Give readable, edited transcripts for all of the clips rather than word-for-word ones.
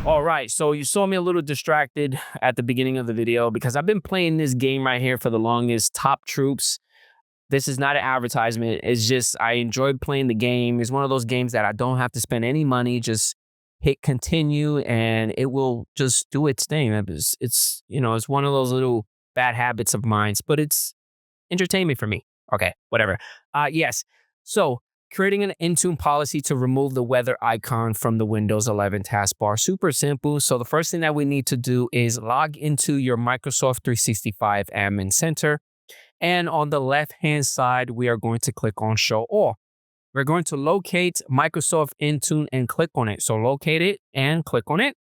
All right, so you saw me a little distracted at the beginning of the video because I've been playing this game right here for the longest, Top Troops. This is not an advertisement. It's just I enjoy playing the game. It's one of those games that I don't have to spend any money. Just hit continue and it will just do its thing. It's one of those little bad habits of mine, but it's entertainment for me. Okay, whatever. Yes. So creating an Intune policy to remove the weather icon from the Windows 11 taskbar. Super simple. So the first thing that we need to do is log into your Microsoft 365 Admin Center. And on the left-hand side, we are going to click on Show All. We're going to locate Microsoft Intune and click on it. So locate it and click on it.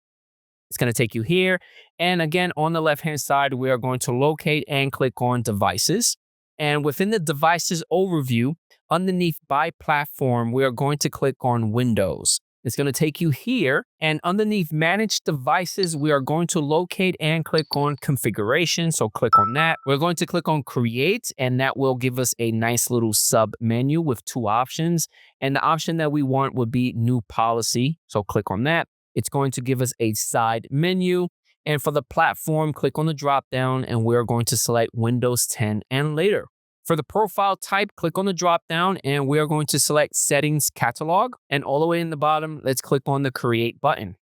It's going to take you here. And again, on the left-hand side, we are going to locate and click on Devices. And within the Devices overview, underneath By Platform, we are going to click on Windows. It's going to take you here, and underneath Manage Devices, we are going to locate and click on Configuration. So click on that. We're going to click on Create, and that will give us a nice little sub menu with two options. And the option that we want would be New Policy. So click on that. It's going to give us a side menu. And for the platform, click on the drop down, and we're going to select Windows 10 and later. For the profile type, click on the drop down and we're going to select Settings Catalog. And all the way in the bottom, let's click on the Create button.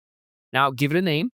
Now give it a name.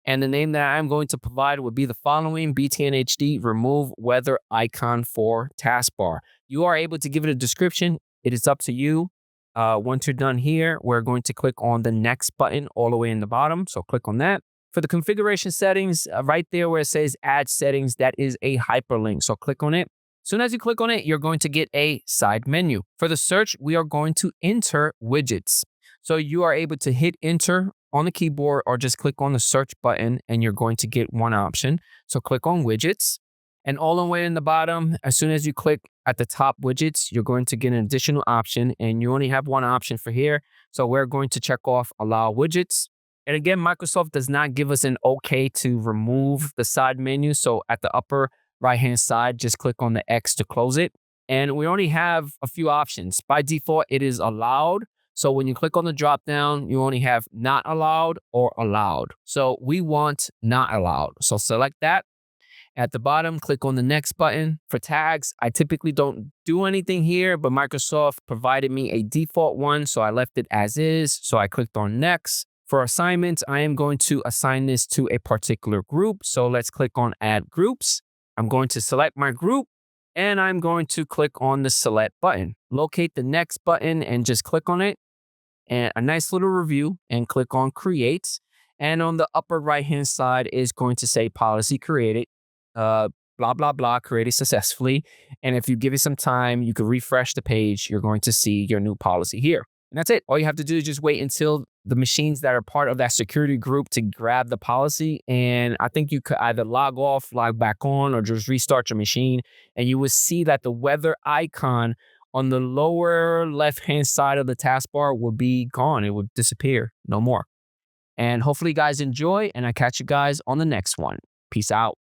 And the name that I'm going to provide would be the following: BTNHD Remove Weather Icon for Taskbar. You are able to give it a description. It is up to you. Once you're done here, we're going to click on the Next button all the way in the bottom. So click on that. For the configuration settings, right there where it says Add Settings, that is a hyperlink. So click on it. As soon as you click on it, you're going to get a side menu. For the search, we are going to enter widgets. So you are able to hit enter on the keyboard or just click on the search button and you're going to get one option. So click on widgets, and all the way in the bottom, as soon as you click at the top widgets, you're going to get an additional option, and you only have one option for here. So we're going to check off allow widgets. And again, Microsoft does not give us an okay to remove the side menu. So at the upper right-hand side, just click on the X to close it. And we only have a few options. By default, it is allowed. So when you click on the drop down, you only have not allowed or allowed. So we want not allowed. So select that. At the bottom, click on the next button. For tags, I typically don't do anything here, but Microsoft provided me a default one, so I left it as is. So I clicked on next. For assignments, I am going to assign this to a particular group. So let's click on Add Groups. I'm going to select my group and I'm going to click on the select button. Locate the next button and just click on it. And a nice little review and click on Create. And on the upper right hand side is going to say policy created, blah, blah, blah, created successfully. And if you give it some time, you can refresh the page. You're going to see your new policy here. And that's it. All you have to do is just wait until the machines that are part of that security group to grab the policy. And I think you could either log off, log back on, or just restart your machine. And you will see that the weather icon on the lower left-hand side of the taskbar will be gone. It will disappear. No more. And hopefully you guys enjoy, and I catch you guys on the next one. Peace out.